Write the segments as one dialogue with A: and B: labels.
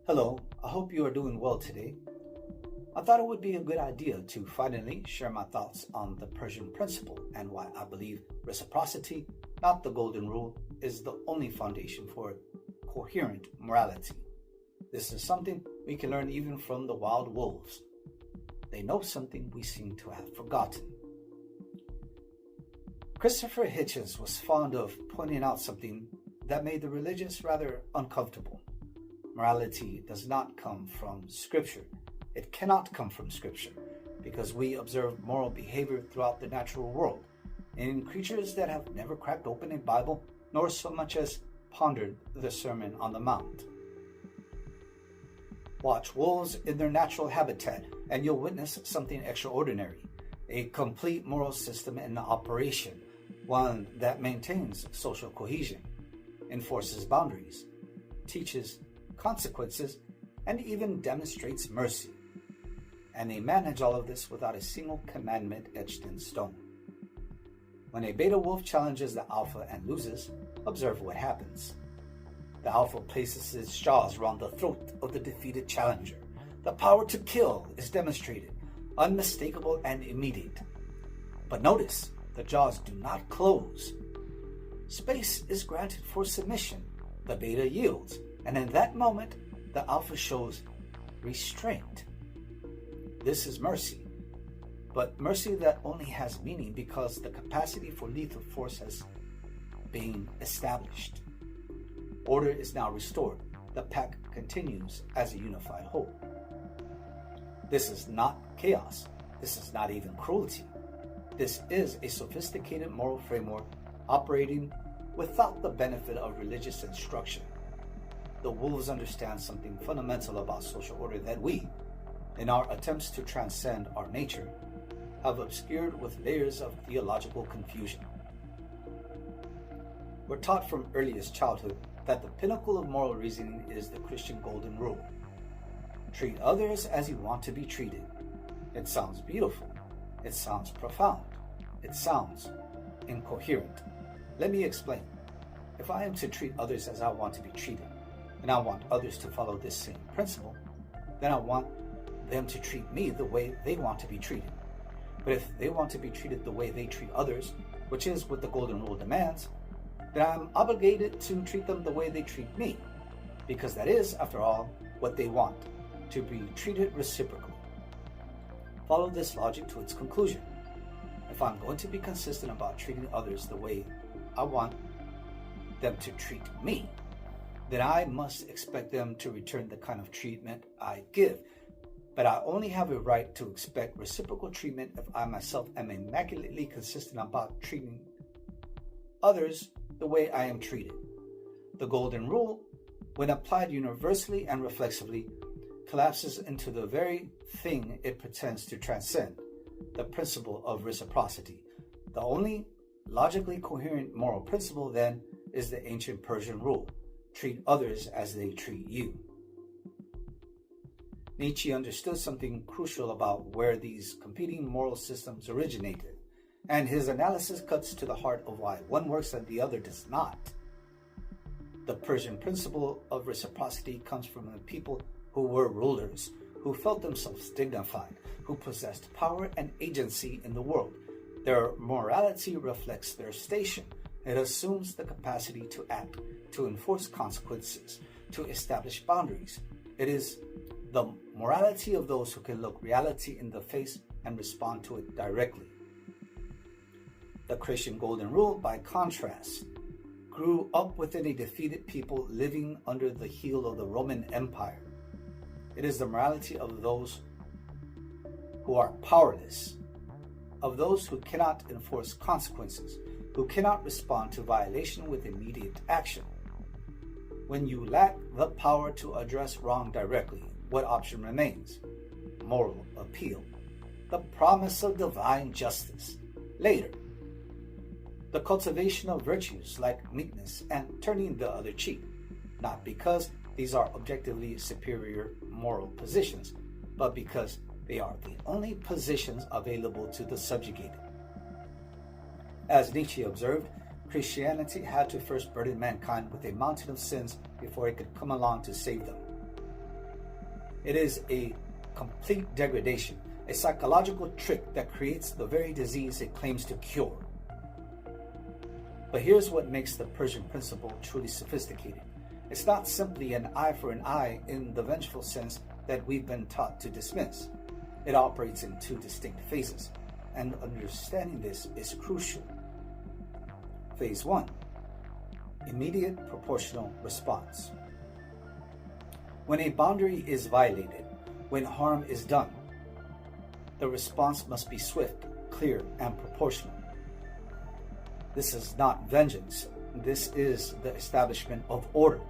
A: Hello, I hope you are doing well today. I thought it would be a good idea to finally share my thoughts on the Persian principle and why I believe reciprocity, not the golden rule, is the only foundation for coherent morality. This is something we can learn even from the wild wolves. They know something we seem to have forgotten. Christopher Hitchens was fond of pointing out something that made the religious rather uncomfortable. Morality does not come from Scripture. It cannot come from Scripture because we observe moral behavior throughout the natural world in creatures that have never cracked open a Bible nor so much as pondered the Sermon on the Mount. Watch wolves in their natural habitat and you'll witness something extraordinary, a complete moral system in operation, one that maintains social cohesion, enforces boundaries, teaches consequences, and even demonstrates mercy. And they manage all of this without a single commandment etched in stone. When a beta wolf challenges the alpha and loses, observe what happens. The alpha places its jaws around the throat of the defeated challenger. The power to kill is demonstrated, unmistakable and immediate. But notice, the jaws do not close. Space is granted for submission. The beta yields, and in that moment, the alpha shows restraint. This is mercy, but mercy that only has meaning because the capacity for lethal force has been established. Order is now restored. The pack continues as a unified whole. This is not chaos. This is not even cruelty. This is a sophisticated moral framework operating without the benefit of religious instruction. The wolves understand something fundamental about social order that we, in our attempts to transcend our nature, have obscured with layers of theological confusion. We're taught from earliest childhood that the pinnacle of moral reasoning is the Christian golden rule. Treat others as you want to be treated. It sounds beautiful. It sounds profound. It sounds incoherent. Let me explain. If I am to treat others as I want to be treated, and I want others to follow this same principle, then I want them to treat me the way they want to be treated. But if they want to be treated the way they treat others, which is what the golden rule demands, then I'm obligated to treat them the way they treat me, because that is, after all, what they want, to be treated reciprocally. Follow this logic to its conclusion. If I'm going to be consistent about treating others the way I want them to treat me, then I must expect them to return the kind of treatment I give. But I only have a right to expect reciprocal treatment if I myself am immaculately consistent about treating others the way I am treated. The golden rule, when applied universally and reflexively, collapses into the very thing it pretends to transcend, the principle of reciprocity. The only logically coherent moral principle, then, is the ancient Persian rule: treat others as they treat you. Nietzsche understood something crucial about where these competing moral systems originated, and his analysis cuts to the heart of why one works and the other does not. The Persian principle of reciprocity comes from a people who were rulers, who felt themselves dignified, who possessed power and agency in the world. Their morality reflects their station. It assumes the capacity to act, to enforce consequences, to establish boundaries. It is the morality of those who can look reality in the face and respond to it directly. The Christian golden rule, by contrast, grew up within a defeated people living under the heel of the Roman Empire. It is the morality of those who are powerless, of those who cannot enforce consequences, who cannot respond to violation with immediate action. When you lack the power to address wrong directly, what option remains? Moral appeal, the promise of divine justice. Later, the cultivation of virtues like meekness and turning the other cheek, not because these are objectively superior moral positions, but because they are the only positions available to the subjugated. As Nietzsche observed, Christianity had to first burden mankind with a mountain of sins before it could come along to save them. It is a complete degradation, a psychological trick that creates the very disease it claims to cure. But here's what makes the Persian principle truly sophisticated. It's not simply an eye for an eye in the vengeful sense that we've been taught to dismiss. It operates in two distinct phases, and understanding this is crucial. Phase 1. Immediate proportional response. When a boundary is violated, when harm is done, the response must be swift, clear, and proportional. This is not vengeance. This is the establishment of order.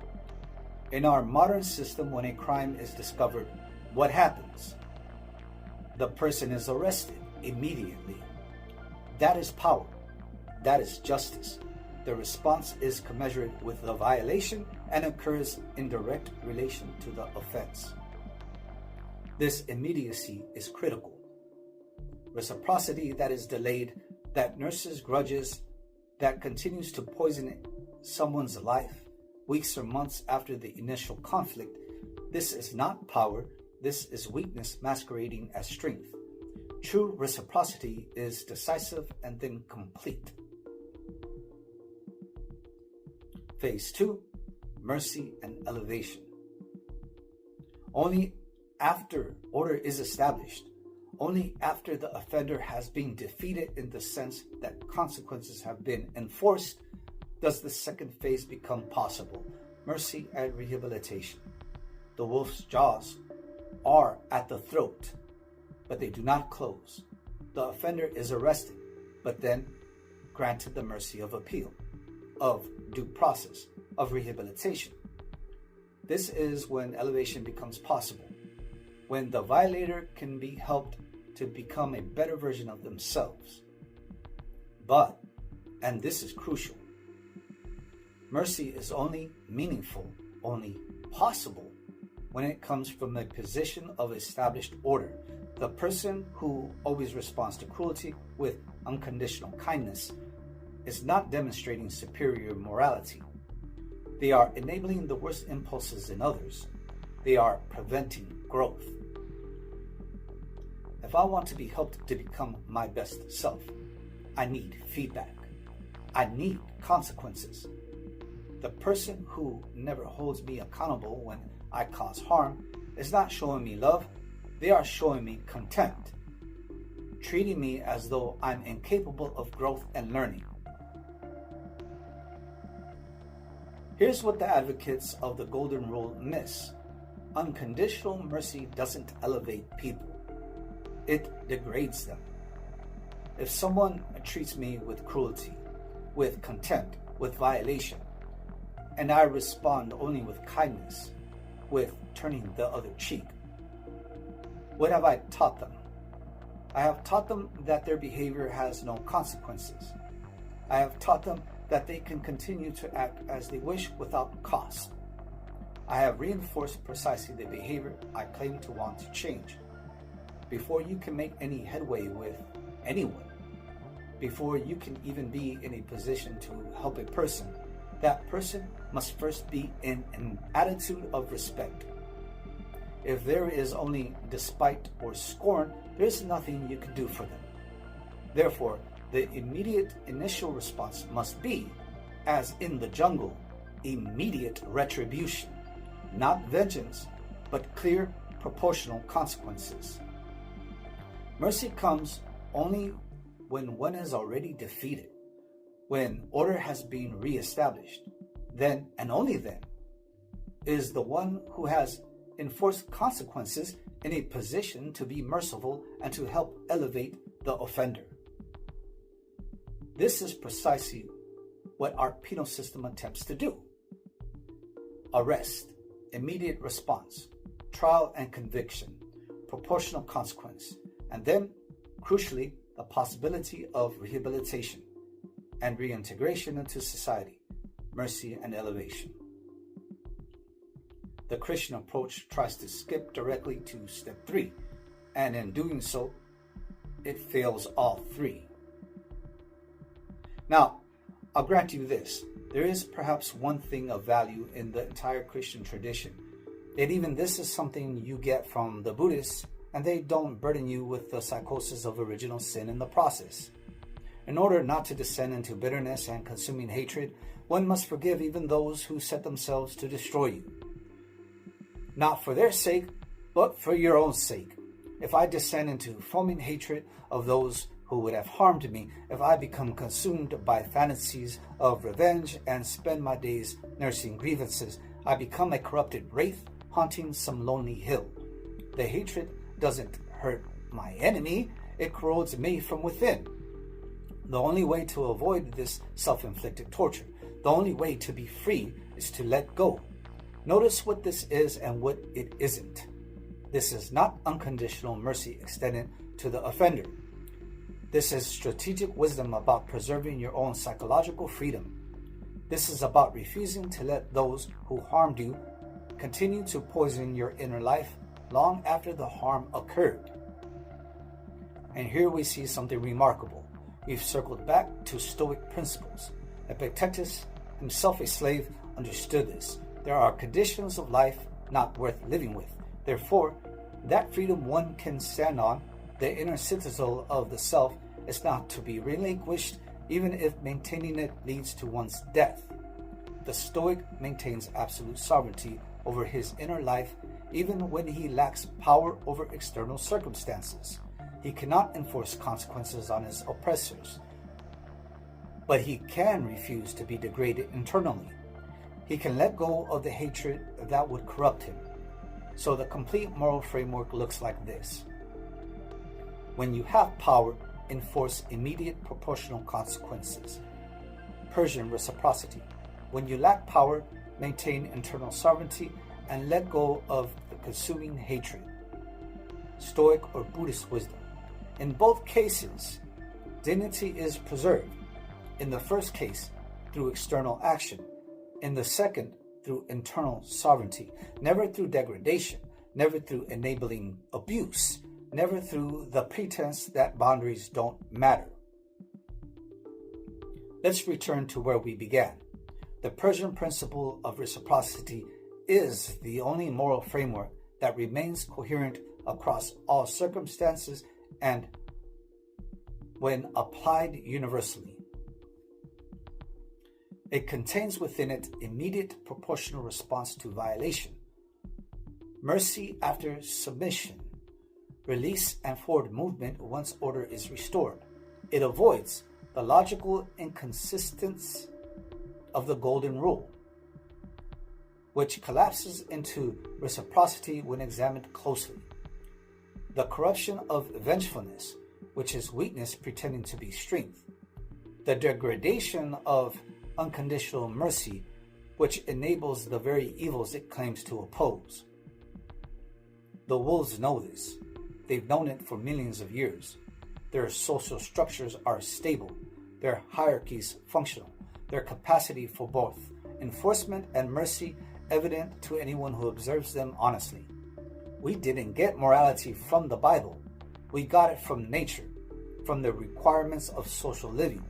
A: In our modern system, when a crime is discovered, what happens? The person is arrested immediately. That is power. That is justice. The response is commensurate with the violation and occurs in direct relation to the offense. This immediacy is critical. Reciprocity that is delayed, that nurses grudges, that continues to poison someone's life weeks or months after the initial conflict, this is not power, this is weakness masquerading as strength. True reciprocity is decisive and then complete. Phase 2, mercy and elevation. Only after order is established, only after the offender has been defeated in the sense that consequences have been enforced, does the second phase become possible, mercy and rehabilitation. The wolf's jaws are at the throat, but they do not close. The offender is arrested, but then granted the mercy of appeal, of due process, of rehabilitation. This is when elevation becomes possible, when the violator can be helped to become a better version of themselves. But, and this is crucial, mercy is only meaningful, only possible, when it comes from a position of established order. The person who always responds to cruelty with unconditional kindness is not demonstrating superior morality. They are enabling the worst impulses in others. They are preventing growth. If I want to be helped to become my best self, I need feedback. I need consequences. The person who never holds me accountable when I cause harm is not showing me love, they are showing me contempt, treating me as though I'm incapable of growth and learning. Here's what the advocates of the Golden Rule miss. Unconditional mercy doesn't elevate people. It degrades them. If someone treats me with cruelty, with contempt, with violation, and I respond only with kindness, with turning the other cheek, what have I taught them? I have taught them that their behavior has no consequences. I have taught them that they can continue to act as they wish without cost. I have reinforced precisely the behavior I claim to want to change. Before you can make any headway with anyone, before you can even be in a position to help a person, that person must first be in an attitude of respect. If there is only despite or scorn, there's nothing you can do for them. Therefore, the immediate initial response must be, as in the jungle, immediate retribution, not vengeance, but clear, proportional consequences. Mercy comes only when one is already defeated, when order has been reestablished. Then, and only then, is the one who has enforced consequences in a position to be merciful and to help elevate the offender. This is precisely what our penal system attempts to do. Arrest, immediate response, trial and conviction, proportional consequence, and then, crucially, the possibility of rehabilitation and reintegration into society, mercy and elevation. The Christian approach tries to skip directly to step 3, and in doing so, it fails all 3. Now, I'll grant you this. There is perhaps one thing of value in the entire Christian tradition, Yet even this is something you get from the Buddhists, and they don't burden you with the psychosis of original sin in the process. In order not to descend into bitterness and consuming hatred, one must forgive even those who set themselves to destroy you. Not for their sake, but for your own sake. If I descend into foaming hatred of those who would have harmed me, if I become consumed by fantasies of revenge and spend my days nursing grievances, I become a corrupted wraith haunting some lonely hill. The hatred doesn't hurt my enemy, it corrodes me from within. The only way to avoid this self-inflicted torture, the only way to be free, is to let go. Notice what this is and what it isn't. This is not unconditional mercy extended to the offender. This is strategic wisdom about preserving your own psychological freedom. This is about refusing to let those who harmed you continue to poison your inner life long after the harm occurred. And here we see something remarkable. We've circled back to Stoic principles. Epictetus, himself a slave, understood this. There are conditions of life not worth living with. Therefore, that freedom one can stand on, the inner citadel of the self, is not to be relinquished, even if maintaining it leads to one's death. The Stoic maintains absolute sovereignty over his inner life, even when he lacks power over external circumstances. He cannot enforce consequences on his oppressors, but he can refuse to be degraded internally. He can let go of the hatred that would corrupt him. So the complete moral framework looks like this. When you have power, enforce immediate proportional consequences. Persian reciprocity. When you lack power, maintain internal sovereignty and let go of the consuming hatred. Stoic or Buddhist wisdom. In both cases, dignity is preserved. In the first case, through external action. In the second, through internal sovereignty. Never through degradation, never through enabling abuse, never through the pretense that boundaries don't matter. Let's return to where we began. The Persian principle of reciprocity is the only moral framework that remains coherent across all circumstances and when applied universally. It contains within it immediate proportional response to violation, mercy after submission, release and forward movement once order is restored. It avoids the logical inconsistence of the golden rule, which collapses into reciprocity when examined closely. The corruption of vengefulness, which is weakness pretending to be strength. The degradation of unconditional mercy, which enables the very evils it claims to oppose. The wolves know this. They've known it for millions of years. Their social structures are stable, their hierarchies functional, their capacity for both enforcement and mercy evident to anyone who observes them honestly. We didn't get morality from the Bible. We got it from nature, from the requirements of social living,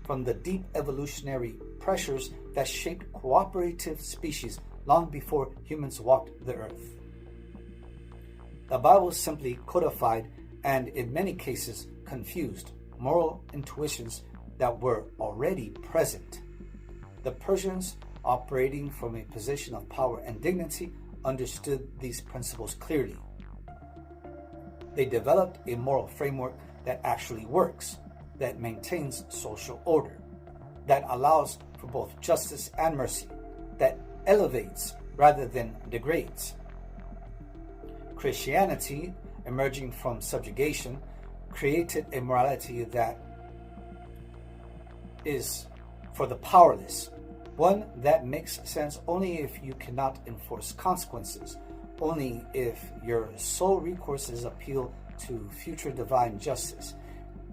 A: from the deep evolutionary pressures that shaped cooperative species long before humans walked the earth. The Bible simply codified and, in many cases, confused moral intuitions that were already present. The Persians, operating from a position of power and dignity, understood these principles clearly. They developed a moral framework that actually works, that maintains social order, that allows for both justice and mercy, that elevates rather than degrades. Christianity, emerging from subjugation, created a morality that is for the powerless, one that makes sense only if you cannot enforce consequences, only if your sole recourse is appeal to future divine justice.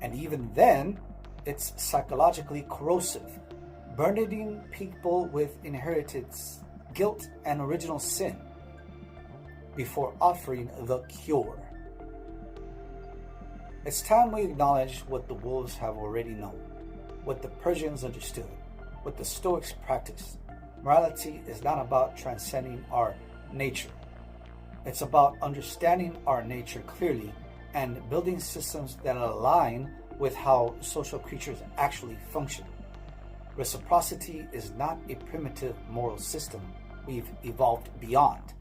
A: And even then, it's psychologically corrosive, burdening people with inherited guilt and original sin before offering the cure. It's time we acknowledge what the wolves have already known, what the Persians understood, what the Stoics practiced. Morality is not about transcending our nature. It's about understanding our nature clearly and building systems that align with how social creatures actually function. Reciprocity is not a primitive moral system we've evolved beyond.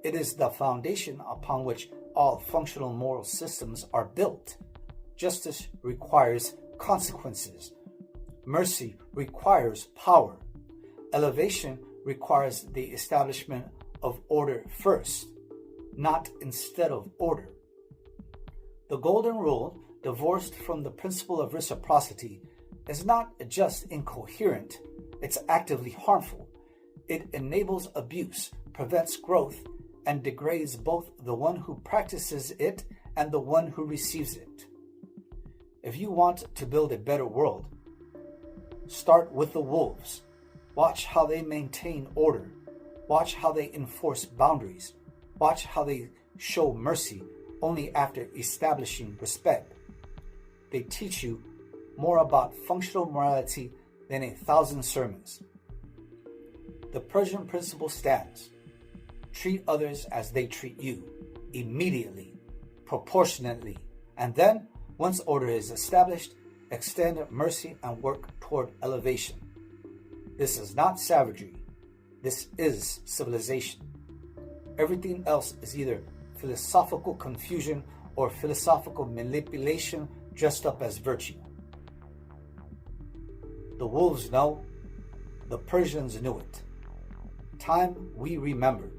A: It is the foundation upon which all functional moral systems are built. Justice requires consequences. Mercy requires power. Elevation requires the establishment of order first, not instead of order. The Golden Rule, divorced from the principle of reciprocity, is not just incoherent, it's actively harmful. It enables abuse, prevents growth, and degrades both the one who practices it and the one who receives it. If you want to build a better world, start with the wolves. Watch how they maintain order. Watch how they enforce boundaries. Watch how they show mercy only after establishing respect. They teach you more about functional morality than 1,000 sermons. The Persian principle stands. Treat others as they treat you, immediately, proportionately, and then, once order is established, extend mercy and work toward elevation. This is not savagery. This is civilization. Everything else is either philosophical confusion or philosophical manipulation dressed up as virtue. The wolves know, the Persians knew it. Time we remember.